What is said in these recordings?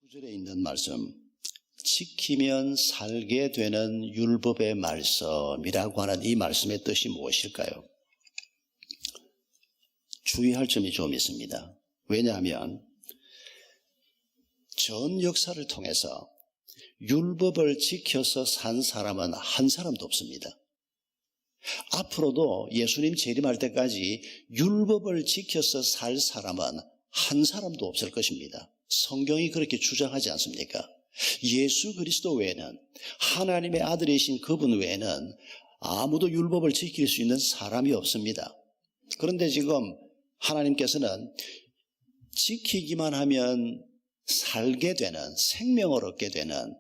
9절에 있는 말씀, 지키면 살게 되는 율법의 말씀이라고 하는 이 말씀의 뜻이 무엇일까요? 주의할 점이 좀 있습니다. 왜냐하면 전 역사를 통해서 율법을 지켜서 산 사람은 한 사람도 없습니다. 앞으로도 예수님 재림할 때까지 율법을 지켜서 살 사람은 한 사람도 없을 것입니다. 성경이 그렇게 주장하지 않습니까? 예수 그리스도 외에는, 하나님의 아들이신 그분 외에는 아무도 율법을 지킬 수 있는 사람이 없습니다. 그런데 지금 하나님께서는 지키기만 하면 살게 되는, 생명을 얻게 되는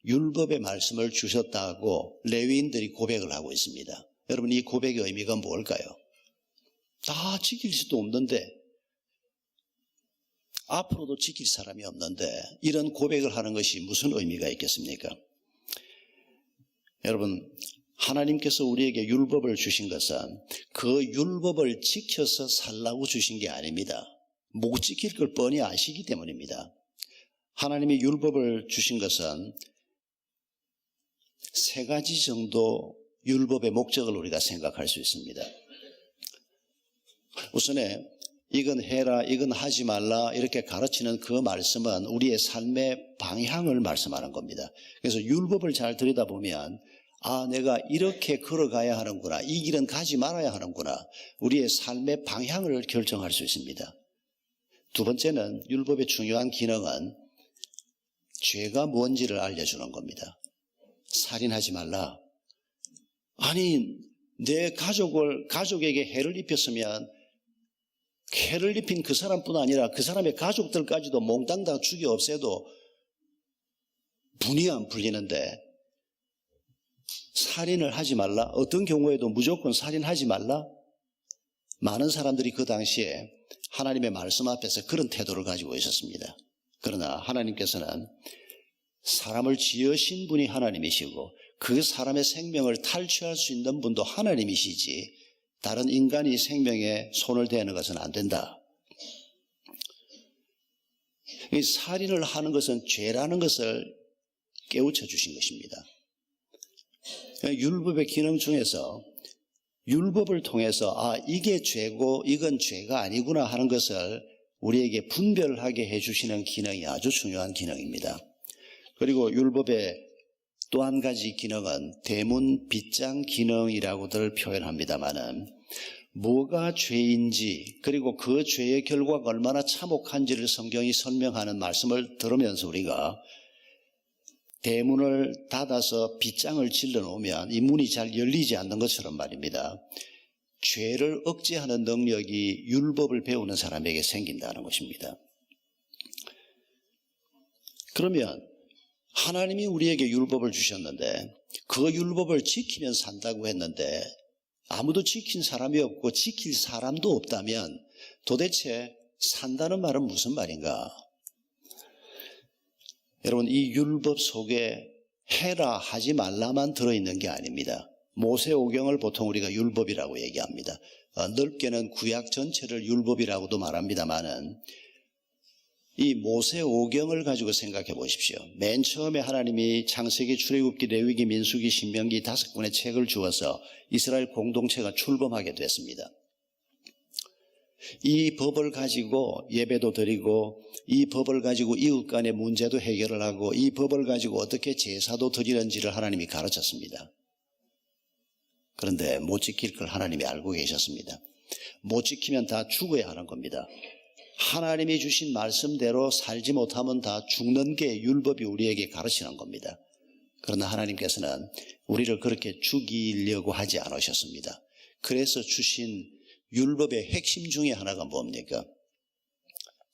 율법의 말씀을 주셨다고 레위인들이 고백을 하고 있습니다. 여러분, 이 고백의 의미가 뭘까요? 다 지킬 수도 없는데, 앞으로도 지킬 사람이 없는데 이런 고백을 하는 것이 무슨 의미가 있겠습니까? 여러분, 하나님께서 우리에게 율법을 주신 것은 그 율법을 지켜서 살라고 주신 게 아닙니다. 못 지킬 걸 뻔히 아시기 때문입니다. 하나님이 율법을 주신 것은 세 가지 정도 율법의 목적을 우리가 생각할 수 있습니다. 우선에 이건 해라, 이건 하지 말라 이렇게 가르치는 그 말씀은 우리의 삶의 방향을 말씀하는 겁니다. 그래서 율법을 잘 들여다보면 내가 이렇게 걸어가야 하는구나, 이 길은 가지 말아야 하는구나, 우리의 삶의 방향을 결정할 수 있습니다. 두 번째는 율법의 중요한 기능은 죄가 뭔지를 알려주는 겁니다. 살인하지 말라. 아니, 내 가족에게 해를 입혔으면 해를 입힌 그 사람뿐 아니라 그 사람의 가족들까지도 몽땅 다 죽여 없애도 분이 안 풀리는데 살인을 하지 말라? 어떤 경우에도 무조건 살인하지 말라? 많은 사람들이 그 당시에 하나님의 말씀 앞에서 그런 태도를 가지고 있었습니다. 그러나 하나님께서는 사람을 지으신 분이 하나님이시고 그 사람의 생명을 탈취할 수 있는 분도 하나님이시지 다른 인간이 생명에 손을 대는 것은 안 된다. 이 살인을 하는 것은 죄라는 것을 깨우쳐 주신 것입니다. 율법의 기능 중에서 율법을 통해서 이게 죄고 이건 죄가 아니구나 하는 것을 우리에게 분별하게 해주시는 기능이 아주 중요한 기능입니다. 그리고 율법의 또 한 가지 기능은 대문 빗장 기능이라고들 표현합니다마는 뭐가 죄인지 그리고 그 죄의 결과가 얼마나 참혹한지를 성경이 설명하는 말씀을 들으면서 우리가 대문을 닫아서 빗장을 질러 놓으면 이 문이 잘 열리지 않는 것처럼 말입니다. 죄를 억제하는 능력이 율법을 배우는 사람에게 생긴다는 것입니다. 그러면 하나님이 우리에게 율법을 주셨는데 그 율법을 지키면 산다고 했는데 아무도 지킨 사람이 없고 지킬 사람도 없다면 도대체 산다는 말은 무슨 말인가? 여러분, 이 율법 속에 해라 하지 말라만 들어있는 게 아닙니다. 모세오경을 보통 우리가 율법이라고 얘기합니다. 넓게는 구약 전체를 율법이라고도 말합니다마는 이 모세오경을 가지고 생각해 보십시오. 맨 처음에 하나님이 창세기, 출애굽기, 레위기, 민수기, 신명기 5권의 책을 주어서 이스라엘 공동체가 출범하게 됐습니다. 이 법을 가지고 예배도 드리고 이 법을 가지고 이웃 간의 문제도 해결을 하고 이 법을 가지고 어떻게 제사도 드리는지를 하나님이 가르쳤습니다. 그런데 못 지킬 걸 하나님이 알고 계셨습니다. 못 지키면 다 죽어야 하는 겁니다. 하나님이 주신 말씀대로 살지 못하면 다 죽는 게 율법이 우리에게 가르치는 겁니다. 그러나 하나님께서는 우리를 그렇게 죽이려고 하지 않으셨습니다. 그래서 주신 율법의 핵심 중에 하나가 뭡니까?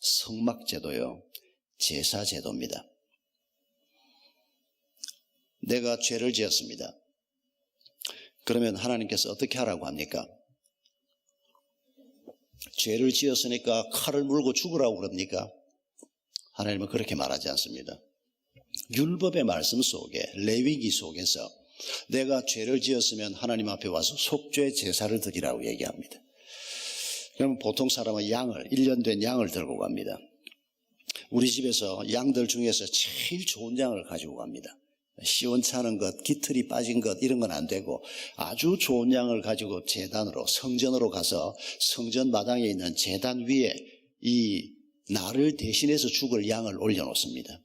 성막제도요, 제사제도입니다. 내가 죄를 지었습니다. 그러면 하나님께서 어떻게 하라고 합니까? 죄를 지었으니까 칼을 물고 죽으라고 그럽니까? 하나님은 그렇게 말하지 않습니다. 율법의 말씀 속에, 레위기 속에서 내가 죄를 지었으면 하나님 앞에 와서 속죄 제사를 드리라고 얘기합니다. 그러면 보통 사람은 1년 된 양을 들고 갑니다. 우리 집에서 양들 중에서 제일 좋은 양을 가지고 갑니다. 시원찮은 것, 깃털이 빠진 것 이런 건 안 되고 아주 좋은 양을 가지고 제단으로 성전으로 가서 성전 마당에 있는 제단 위에 이 나를 대신해서 죽을 양을 올려놓습니다.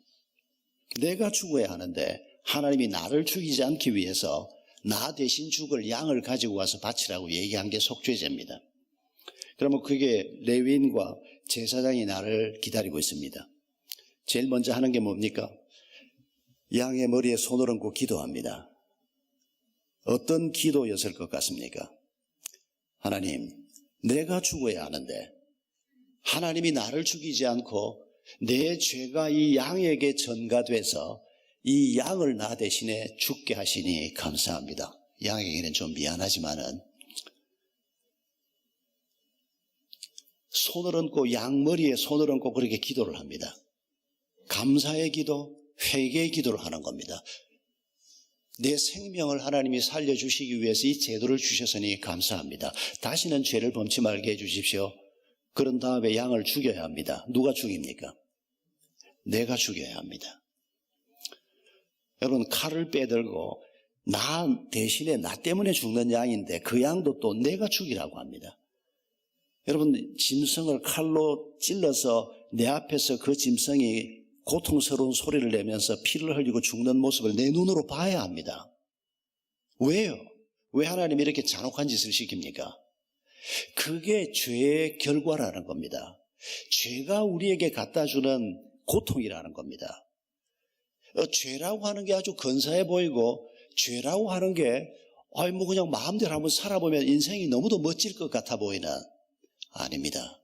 내가 죽어야 하는데 하나님이 나를 죽이지 않기 위해서 나 대신 죽을 양을 가지고 와서 바치라고 얘기한 게 속죄제입니다. 그러면 그게 레위인과 제사장이 나를 기다리고 있습니다. 제일 먼저 하는 게 뭡니까? 양의 머리에 손을 얹고 기도합니다. 어떤 기도였을 것 같습니까? 하나님, 내가 죽어야 하는데 하나님이 나를 죽이지 않고 내 죄가 이 양에게 전가돼서 이 양을 나 대신에 죽게 하시니 감사합니다. 양에게는 좀 미안하지만은 손을 얹고 양 머리에 손을 얹고 그렇게 기도를 합니다. 감사의 기도, 회개의 기도를 하는 겁니다. 내 생명을 하나님이 살려주시기 위해서 이 제도를 주셨으니 감사합니다. 다시는 죄를 범치 말게 해주십시오. 그런 다음에 양을 죽여야 합니다. 누가 죽입니까? 내가 죽여야 합니다. 여러분, 칼을 빼들고 나 대신에 나 때문에 죽는 양인데 그 양도 또 내가 죽이라고 합니다. 여러분, 짐승을 칼로 찔러서 내 앞에서 그 짐승이 고통스러운 소리를 내면서 피를 흘리고 죽는 모습을 내 눈으로 봐야 합니다. 왜요? 왜 하나님이 이렇게 잔혹한 짓을 시킵니까? 그게 죄의 결과라는 겁니다. 죄가 우리에게 갖다주는 고통이라는 겁니다. 죄라고 하는 게 아주 근사해 보이고 죄라고 하는 게 그냥 마음대로 한번 살아보면 인생이 너무도 멋질 것 같아 보이는, 아닙니다.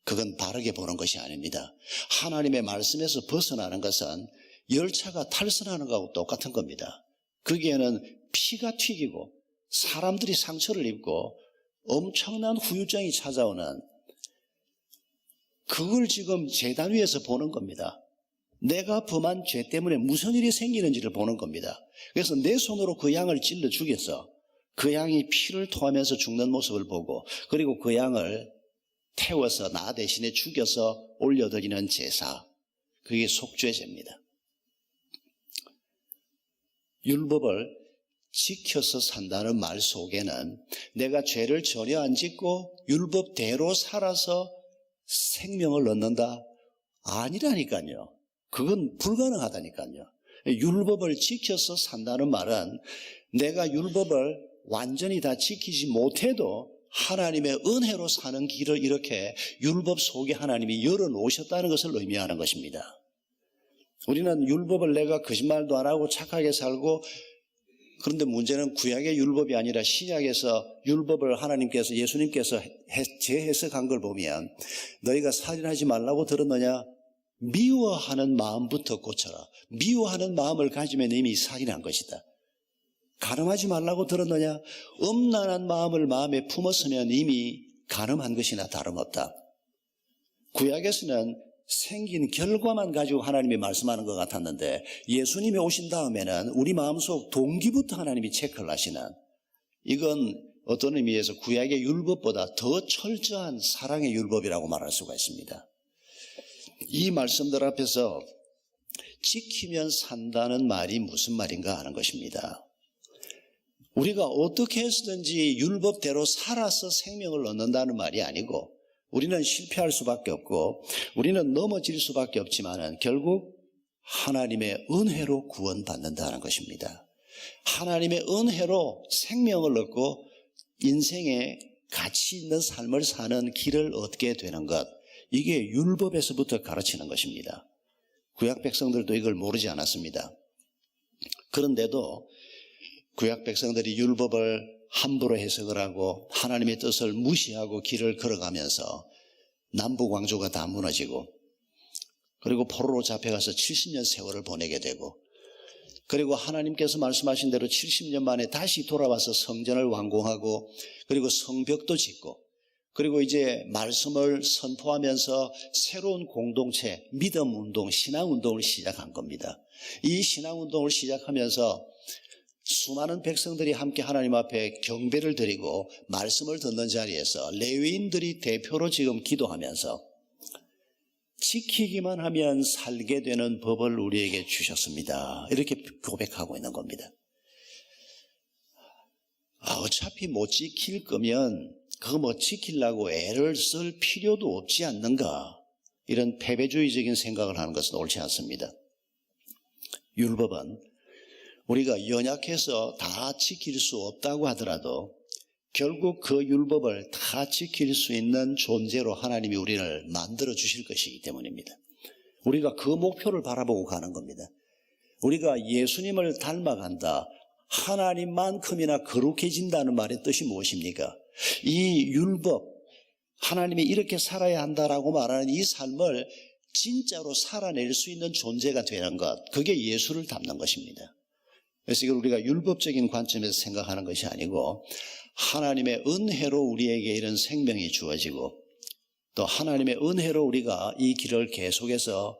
그건 바르게 보는 것이 아닙니다. 하나님의 말씀에서 벗어나는 것은 열차가 탈선하는 것하고 똑같은 겁니다. 거기에는 피가 튀기고 사람들이 상처를 입고 엄청난 후유증이 찾아오는, 그걸 지금 제단 위에서 보는 겁니다. 내가 범한 죄 때문에 무슨 일이 생기는지를 보는 겁니다. 그래서 내 손으로 그 양을 찔러 죽여서 그 양이 피를 토하면서 죽는 모습을 보고, 그리고 그 양을 태워서 나 대신에 죽여서 올려드리는 제사, 그게 속죄제입니다. 율법을 지켜서 산다는 말 속에는 내가 죄를 전혀 안 짓고 율법대로 살아서 생명을 얻는다? 아니라니까요. 그건 불가능하다니까요. 율법을 지켜서 산다는 말은 내가 율법을 완전히 다 지키지 못해도 하나님의 은혜로 사는 길을 이렇게 율법 속에 하나님이 열어놓으셨다는 것을 의미하는 것입니다. 우리는 율법을 내가 거짓말도 안 하고 착하게 살고, 그런데 문제는 구약의 율법이 아니라 신약에서 율법을 하나님께서, 예수님께서 재해석한 걸 보면 너희가 살인하지 말라고 들었느냐? 미워하는 마음부터 고쳐라. 미워하는 마음을 가지면 이미 살인한 것이다. 간음하지 말라고 들었느냐? 음란한 마음을 마음에 품었으면 이미 간음한 것이나 다름없다. 구약에서는 생긴 결과만 가지고 하나님이 말씀하는 것 같았는데 예수님이 오신 다음에는 우리 마음속 동기부터 하나님이 체크를 하시는, 이건 어떤 의미에서 구약의 율법보다 더 철저한 사랑의 율법이라고 말할 수가 있습니다. 이 말씀들 앞에서 지키면 산다는 말이 무슨 말인가 하는 것입니다. 우리가 어떻게 해서든지 율법대로 살아서 생명을 얻는다는 말이 아니고, 우리는 실패할 수밖에 없고 우리는 넘어질 수밖에 없지만 결국 하나님의 은혜로 구원받는다는 것입니다. 하나님의 은혜로 생명을 얻고 인생에 가치 있는 삶을 사는 길을 얻게 되는 것, 이게 율법에서부터 가르치는 것입니다. 구약 백성들도 이걸 모르지 않았습니다. 그런데도 구약 백성들이 율법을 함부로 해석을 하고 하나님의 뜻을 무시하고 길을 걸어가면서 남북 왕조가 다 무너지고, 그리고 포로로 잡혀가서 70년 세월을 보내게 되고, 그리고 하나님께서 말씀하신 대로 70년 만에 다시 돌아와서 성전을 완공하고, 그리고 성벽도 짓고, 그리고 이제 말씀을 선포하면서 새로운 공동체, 믿음 운동, 신앙 운동을 시작한 겁니다. 이 신앙 운동을 시작하면서 수많은 백성들이 함께 하나님 앞에 경배를 드리고 말씀을 듣는 자리에서 레위인들이 대표로 지금 기도하면서 지키기만 하면 살게 되는 법을 우리에게 주셨습니다. 이렇게 고백하고 있는 겁니다. 어차피 못 지킬 거면 그거 뭐 지키려고 애를 쓸 필요도 없지 않는가, 이런 패배주의적인 생각을 하는 것은 옳지 않습니다. 율법은 우리가 연약해서 다 지킬 수 없다고 하더라도 결국 그 율법을 다 지킬 수 있는 존재로 하나님이 우리를 만들어 주실 것이기 때문입니다. 우리가 그 목표를 바라보고 가는 겁니다. 우리가 예수님을 닮아간다, 하나님만큼이나 거룩해진다는 말의 뜻이 무엇입니까? 이 율법, 하나님이 이렇게 살아야 한다라고 말하는 이 삶을 진짜로 살아낼 수 있는 존재가 되는 것, 그게 예수를 닮는 것입니다. 그래서 이걸 우리가 율법적인 관점에서 생각하는 것이 아니고 하나님의 은혜로 우리에게 이런 생명이 주어지고 또 하나님의 은혜로 우리가 이 길을 계속해서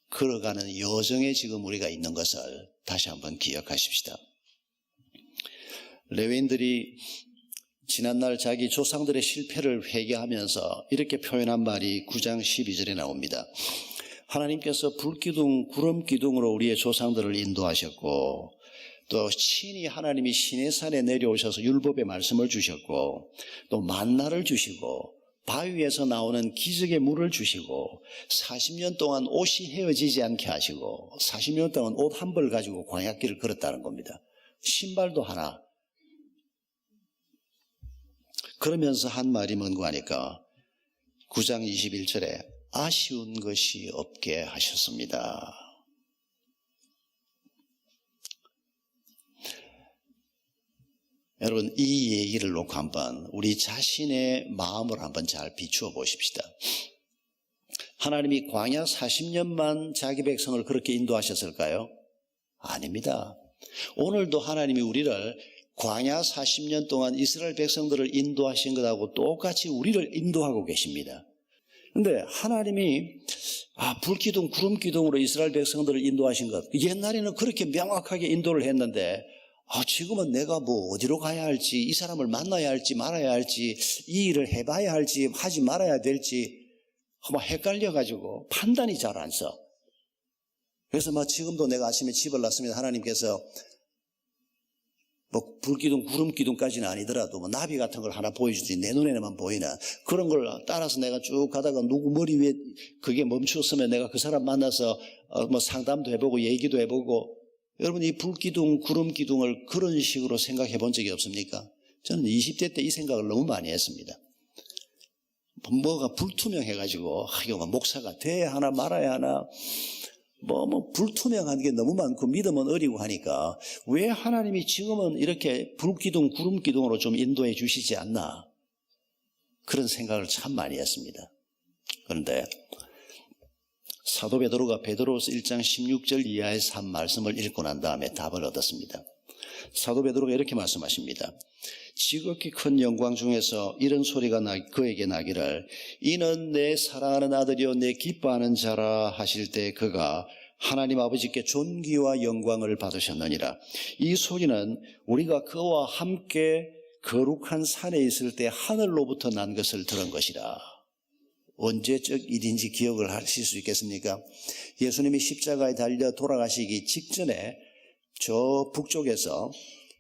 걸어가는 여정에 지금 우리가 있는 것을 다시 한번 기억하십시다. 레위인들이 지난날 자기 조상들의 실패를 회개하면서 이렇게 표현한 말이 9장 12절에 나옵니다. 하나님께서 불기둥, 구름기둥으로 우리의 조상들을 인도하셨고 또 친히 하나님이 시내산에 내려오셔서 율법의 말씀을 주셨고 또 만나를 주시고 바위에서 나오는 기적의 물을 주시고 40년 동안 옷이 헤어지지 않게 하시고 40년 동안 옷 한 벌 가지고 광야길을 걸었다는 겁니다. 신발도 하나. 그러면서 한 말이 뭔가 하니까 9장 21절에 아쉬운 것이 없게 하셨습니다. 여러분, 이 얘기를 놓고 한번 우리 자신의 마음을 한번 잘 비추어 보십시다. 하나님이 광야 40년만 자기 백성을 그렇게 인도하셨을까요? 아닙니다. 오늘도 하나님이 우리를 광야 40년 동안 이스라엘 백성들을 인도하신 것하고 똑같이 우리를 인도하고 계십니다. 그런데 하나님이 불기둥, 구름기둥으로 이스라엘 백성들을 인도하신 것, 옛날에는 그렇게 명확하게 인도를 했는데 지금은 내가 뭐 어디로 가야 할지, 이 사람을 만나야 할지 말아야 할지, 이 일을 해봐야 할지 하지 말아야 될지 막 헷갈려가지고 판단이 잘 안 서. 그래서 지금도 내가 아침에 집을 났으면 하나님께서 불기둥, 구름기둥까지는 아니더라도 나비 같은 걸 하나 보여주지, 내 눈에만 보이나 그런 걸 따라서 내가 쭉 가다가 누구 머리 위에 그게 멈추었으면 내가 그 사람 만나서 상담도 해보고 얘기도 해보고. 여러분, 이 불기둥, 구름기둥을 그런 식으로 생각해 본 적이 없습니까? 저는 20대 때 이 생각을 너무 많이 했습니다. 뭐가 불투명해가지고 이거 목사가 돼야 하나 말아야 하나, 불투명한 게 너무 많고 믿음은 어리고 하니까 왜 하나님이 지금은 이렇게 불기둥, 구름기둥으로 좀 인도해 주시지 않나, 그런 생각을 참 많이 했습니다. 그런데 사도 베드로가 베드로서 1장 16절 이하에서 한 말씀을 읽고 난 다음에 답을 얻었습니다. 사도 베드로가 이렇게 말씀하십니다. 지극히 큰 영광 중에서 이런 소리가 그에게 나기를 이는 내 사랑하는 아들이요 내 기뻐하는 자라 하실 때 그가 하나님 아버지께 존귀와 영광을 받으셨느니라. 이 소리는 우리가 그와 함께 거룩한 산에 있을 때 하늘로부터 난 것을 들은 것이라. 언제적 일인지 기억을 하실 수 있겠습니까? 예수님이 십자가에 달려 돌아가시기 직전에 저 북쪽에서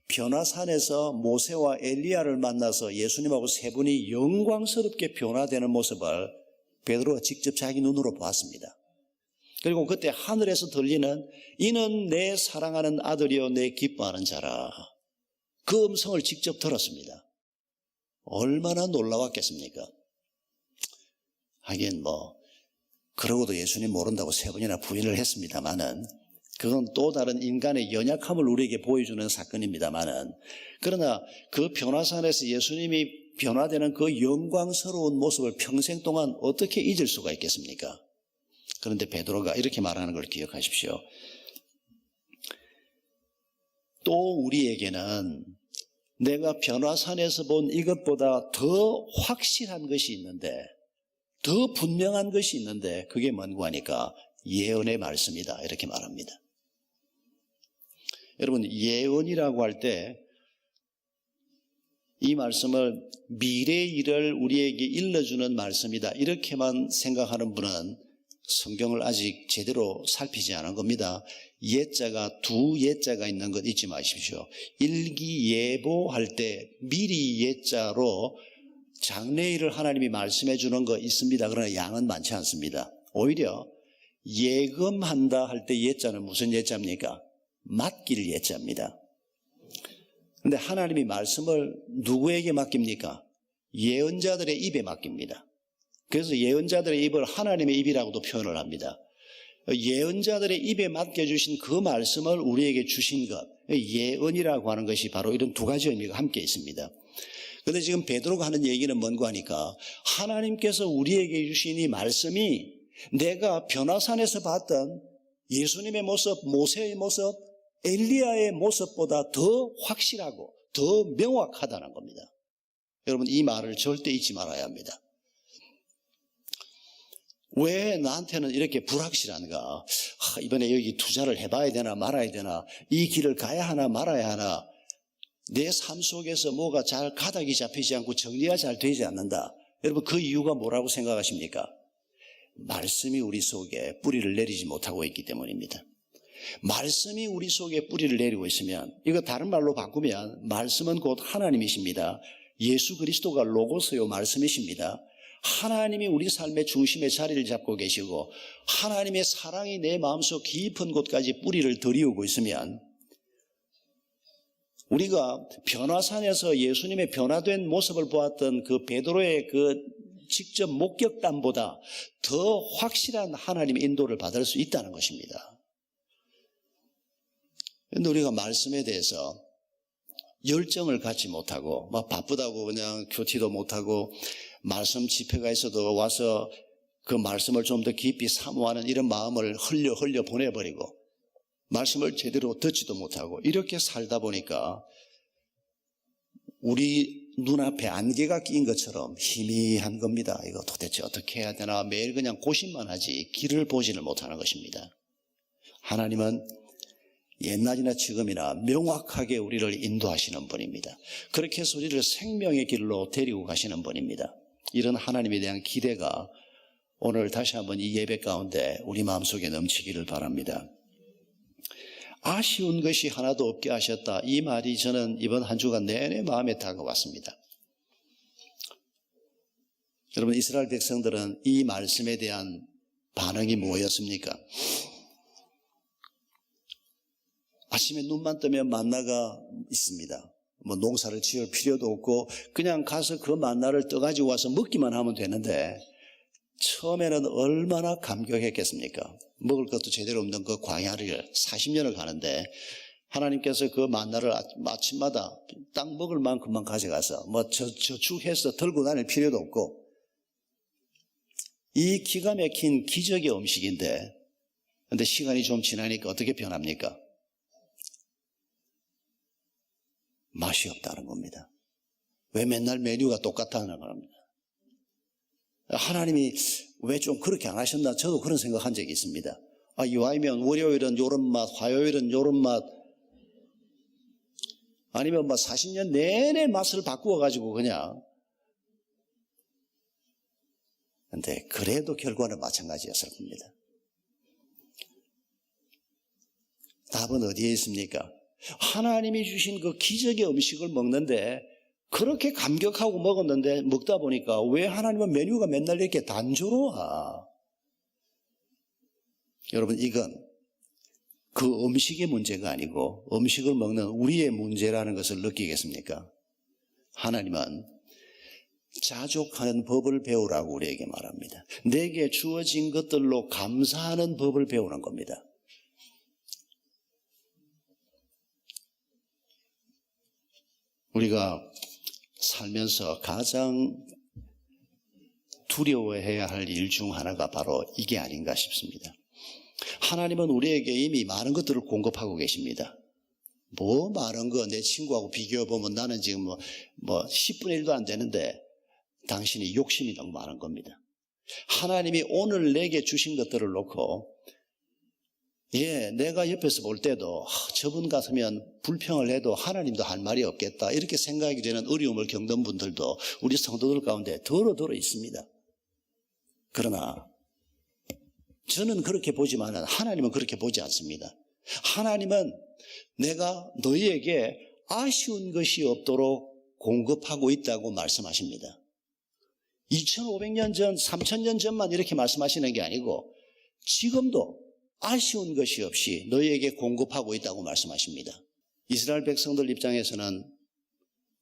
변화산에서 모세와 엘리야를 만나서 예수님하고 세 분이 영광스럽게 변화되는 모습을 베드로가 직접 자기 눈으로 보았습니다. 그리고 그때 하늘에서 들리는 이는 내 사랑하는 아들이요 내 기뻐하는 자라, 그 음성을 직접 들었습니다. 얼마나 놀라웠겠습니까? 하긴 그러고도 예수님 모른다고 세 번이나 부인을 했습니다마는 그건 또 다른 인간의 연약함을 우리에게 보여주는 사건입니다마는, 그러나 그 변화산에서 예수님이 변화되는 그 영광스러운 모습을 평생 동안 어떻게 잊을 수가 있겠습니까? 그런데 베드로가 이렇게 말하는 걸 기억하십시오. 또 우리에게는 내가 변화산에서 본 이것보다 더 확실한 것이 있는데, 더 분명한 것이 있는데 그게 뭔가 하니까 예언의 말씀이다, 이렇게 말합니다. 여러분, 예언이라고 할 때 이 말씀을 미래의 일을 우리에게 일러주는 말씀이다, 이렇게만 생각하는 분은 성경을 아직 제대로 살피지 않은 겁니다. 예자가 두 예자가 있는 것 잊지 마십시오. 일기예보할 때 미리 예자로 장래일을 하나님이 말씀해 주는 거 있습니다. 그러나 양은 많지 않습니다. 오히려 예금한다 할 때 예자는 무슨 예자입니까? 맡길 예자입니다. 그런데 하나님이 말씀을 누구에게 맡깁니까? 예언자들의 입에 맡깁니다. 그래서 예언자들의 입을 하나님의 입이라고도 표현을 합니다. 예언자들의 입에 맡겨주신 그 말씀을 우리에게 주신 것, 예언이라고 하는 것이 바로 이런 두 가지 의미가 함께 있습니다. 그런데 지금 베드로가 하는 얘기는 뭔가 하니까 하나님께서 우리에게 주신 이 말씀이 내가 변화산에서 봤던 예수님의 모습, 모세의 모습, 엘리야의 모습보다 더 확실하고 더 명확하다는 겁니다. 여러분, 이 말을 절대 잊지 말아야 합니다. 왜 나한테는 이렇게 불확실한가? 이번에 여기 투자를 해봐야 되나 말아야 되나? 이 길을 가야 하나 말아야 하나? 내 삶 속에서 뭐가 잘 가닥이 잡히지 않고 정리가 잘 되지 않는다. 여러분, 그 이유가 뭐라고 생각하십니까? 말씀이 우리 속에 뿌리를 내리지 못하고 있기 때문입니다. 말씀이 우리 속에 뿌리를 내리고 있으면, 이거 다른 말로 바꾸면 말씀은 곧 하나님이십니다. 예수 그리스도가 로고스요 말씀이십니다. 하나님이 우리 삶의 중심에 자리를 잡고 계시고 하나님의 사랑이 내 마음속 깊은 곳까지 뿌리를 들이우고 있으면, 우리가 변화산에서 예수님의 변화된 모습을 보았던 그 베드로의 그 직접 목격담보다 더 확실한 하나님의 인도를 받을 수 있다는 것입니다. 그런데 우리가 말씀에 대해서 열정을 갖지 못하고 막 바쁘다고 그냥 큐티도 못하고 말씀 집회가 있어도 와서 그 말씀을 좀 더 깊이 사모하는 이런 마음을 흘려 보내버리고 말씀을 제대로 듣지도 못하고 이렇게 살다 보니까 우리 눈앞에 안개가 낀 것처럼 희미한 겁니다. 이거 도대체 어떻게 해야 되나 매일 그냥 고심만 하지 길을 보지를 못하는 것입니다. 하나님은 옛날이나 지금이나 명확하게 우리를 인도하시는 분입니다. 그렇게 해서 우리를 생명의 길로 데리고 가시는 분입니다. 이런 하나님에 대한 기대가 오늘 다시 한번 이 예배 가운데 우리 마음속에 넘치기를 바랍니다. 아쉬운 것이 하나도 없게 하셨다. 이 말이 저는 이번 한 주간 내내 마음에 다가왔습니다. 여러분, 이스라엘 백성들은 이 말씀에 대한 반응이 뭐였습니까? 아침에 눈만 뜨면 만나가 있습니다. 뭐 농사를 지을 필요도 없고 그냥 가서 그 만나를 떠가지고 와서 먹기만 하면 되는데 처음에는 얼마나 감격했겠습니까? 먹을 것도 제대로 없는 그 광야를 40년을 가는데 하나님께서 그 만나를 아침마다 딱 먹을 만큼만 가져가서 뭐 저축해서 들고 다닐 필요도 없고 이 기가 막힌 기적의 음식인데 근데 시간이 좀 지나니까 어떻게 변합니까? 맛이 없다는 겁니다. 왜 맨날 메뉴가 똑같다는 겁니다. 하나님이 왜 좀 그렇게 안 하셨나 저도 그런 생각한 적이 있습니다. 이왕이면 월요일은 요런 맛, 화요일은 요런 맛, 아니면 40년 내내 맛을 바꾸어가지고 그냥. 근데 그래도 결과는 마찬가지였을 겁니다. 답은 어디에 있습니까? 하나님이 주신 그 기적의 음식을 먹는데 그렇게 감격하고 먹었는데 먹다 보니까 왜 하나님은 메뉴가 맨날 이렇게 단조로워? 여러분, 이건 그 음식의 문제가 아니고 음식을 먹는 우리의 문제라는 것을 느끼겠습니까? 하나님은 자족하는 법을 배우라고 우리에게 말합니다. 내게 주어진 것들로 감사하는 법을 배우는 겁니다. 우리가 살면서 가장 두려워해야 할 일 중 하나가 바로 이게 아닌가 싶습니다. 하나님은 우리에게 이미 많은 것들을 공급하고 계십니다. 뭐 많은 거 내 친구하고 비교해보면 나는 지금 뭐 10분의 1도 안 되는데 당신이 욕심이 너무 많은 겁니다. 하나님이 오늘 내게 주신 것들을 놓고 내가 옆에서 볼 때도 저분 같으면 불평을 해도 하나님도 할 말이 없겠다 이렇게 생각이 되는 어려움을 겪는 분들도 우리 성도들 가운데 더러 있습니다. 그러나 저는 그렇게 보지만은 하나님은 그렇게 보지 않습니다. 하나님은 내가 너희에게 아쉬운 것이 없도록 공급하고 있다고 말씀하십니다. 2500년 전, 3000년 전만 이렇게 말씀하시는 게 아니고 지금도 아쉬운 것이 없이 너희에게 공급하고 있다고 말씀하십니다. 이스라엘 백성들 입장에서는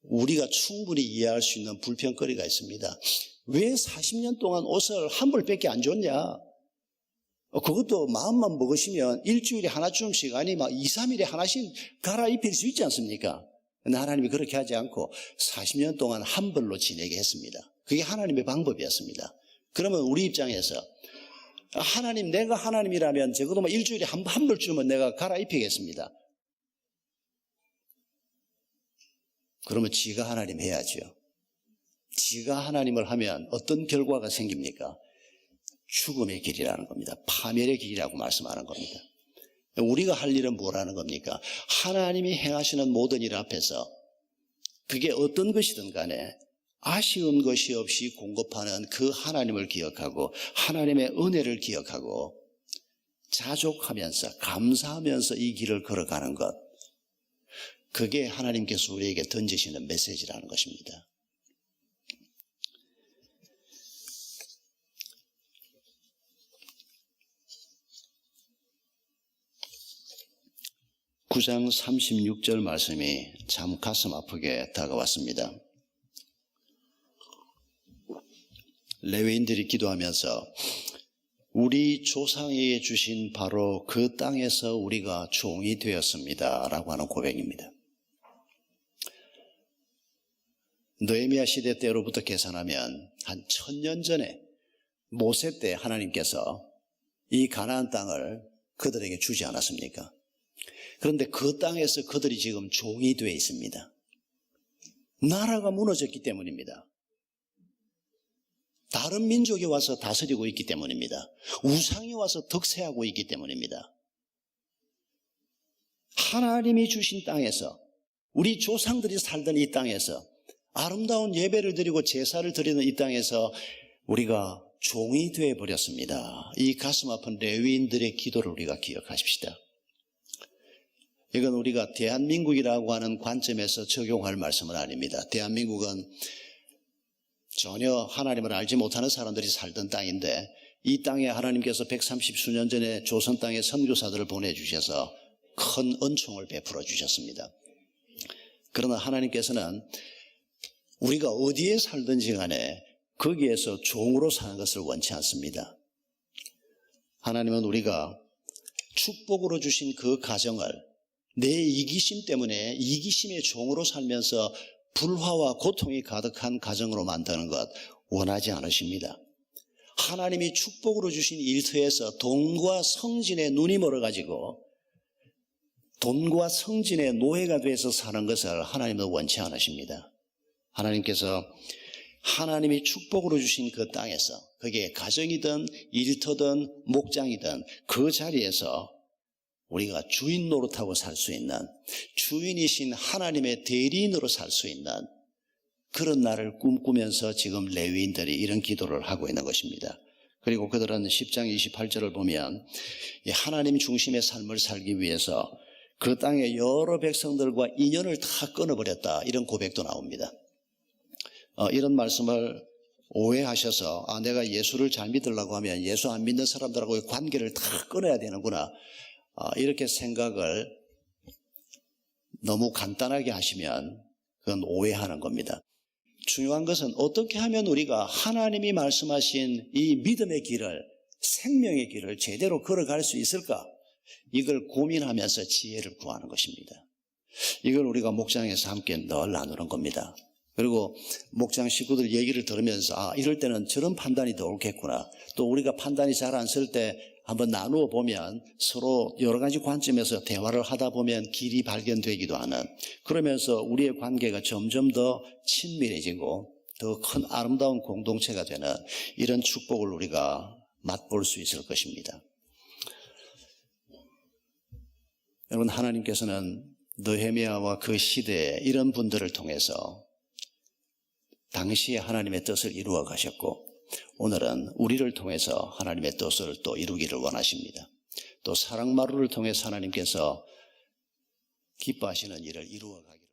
우리가 충분히 이해할 수 있는 불평거리가 있습니다. 왜 40년 동안 옷을 한 벌밖에 안 줬냐? 그것도 마음만 먹으시면 일주일에 하나쯤씩 아니 막 2, 3일에 하나씩 갈아입힐 수 있지 않습니까? 근데 하나님이 그렇게 하지 않고 40년 동안 한 벌로 지내게 했습니다. 그게 하나님의 방법이었습니다. 그러면 우리 입장에서 하나님, 내가 하나님이라면 적어도 일주일에 한 벌쯤은 내가 갈아입히겠습니다. 그러면 지가 하나님 해야죠. 지가 하나님을 하면 어떤 결과가 생깁니까? 죽음의 길이라는 겁니다. 파멸의 길이라고 말씀하는 겁니다. 우리가 할 일은 뭐라는 겁니까? 하나님이 행하시는 모든 일 앞에서 그게 어떤 것이든 간에 아쉬운 것이 없이 공급하는 그 하나님을 기억하고 하나님의 은혜를 기억하고 자족하면서 감사하면서 이 길을 걸어가는 것, 그게 하나님께서 우리에게 던지시는 메시지라는 것입니다. (9장 36절) 말씀이 참 가슴 아프게 다가왔습니다. 레위인들이 기도하면서 우리 조상에게 주신 바로 그 땅에서 우리가 종이 되었습니다 라고 하는 고백입니다. 느헤미야 시대 때로부터 계산하면 한 1000년 전에 모세 때 하나님께서 이 가나안 땅을 그들에게 주지 않았습니까? 그런데 그 땅에서 그들이 지금 종이 되어 있습니다. 나라가 무너졌기 때문입니다. 다른 민족이 와서 다스리고 있기 때문입니다. 우상이 와서 득세하고 있기 때문입니다. 하나님이 주신 땅에서, 우리 조상들이 살던 이 땅에서, 아름다운 예배를 드리고 제사를 드리는 이 땅에서 우리가 종이 되어버렸습니다. 이 가슴 아픈 레위인들의 기도를 우리가 기억하십시다. 이건 우리가 대한민국이라고 하는 관점에서 적용할 말씀은 아닙니다. 대한민국은 전혀 하나님을 알지 못하는 사람들이 살던 땅인데 이 땅에 하나님께서 130수년 전에 조선 땅에 선교사들을 보내주셔서 큰 은총을 베풀어 주셨습니다. 그러나 하나님께서는 우리가 어디에 살든지 간에 거기에서 종으로 사는 것을 원치 않습니다. 하나님은 우리가 축복으로 주신 그 가정을 내 이기심 때문에 이기심의 종으로 살면서 불화와 고통이 가득한 가정으로 만드는 것 원하지 않으십니다. 하나님이 축복으로 주신 일터에서 돈과 성진의 눈이 멀어가지고 돈과 성진의 노예가 돼서 사는 것을 하나님은 원치 않으십니다. 하나님께서 하나님이 축복으로 주신 그 땅에서, 그게 가정이든 일터든 목장이든 그 자리에서 우리가 주인 노릇하고 살 수 있는, 주인이신 하나님의 대리인으로 살 수 있는 그런 날을 꿈꾸면서 지금 레위인들이 이런 기도를 하고 있는 것입니다. 그리고 그들은 10장 28절을 보면 하나님 중심의 삶을 살기 위해서 그 땅의 여러 백성들과 인연을 다 끊어버렸다, 이런 고백도 나옵니다. 이런 말씀을 오해하셔서 내가 예수를 잘 믿으려고 하면 예수 안 믿는 사람들하고의 관계를 다 끊어야 되는구나, 이렇게 생각을 너무 간단하게 하시면 그건 오해하는 겁니다. 중요한 것은 어떻게 하면 우리가 하나님이 말씀하신 이 믿음의 길을, 생명의 길을 제대로 걸어갈 수 있을까? 이걸 고민하면서 지혜를 구하는 것입니다. 이걸 우리가 목장에서 함께 늘 나누는 겁니다. 그리고 목장 식구들 얘기를 들으면서 이럴 때는 저런 판단이 더 옳겠구나, 또 우리가 판단이 잘 안 쓸 때 한번 나누어 보면 서로 여러 가지 관점에서 대화를 하다 보면 길이 발견되기도 하는, 그러면서 우리의 관계가 점점 더 친밀해지고 더 큰 아름다운 공동체가 되는 이런 축복을 우리가 맛볼 수 있을 것입니다. 여러분, 하나님께서는 느헤미야와 그 시대에 이런 분들을 통해서 당시에 하나님의 뜻을 이루어 가셨고 오늘은 우리를 통해서 하나님의 뜻을 또 이루기를 원하십니다. 또 사랑마루를 통해서 하나님께서 기뻐하시는 일을 이루어 가기를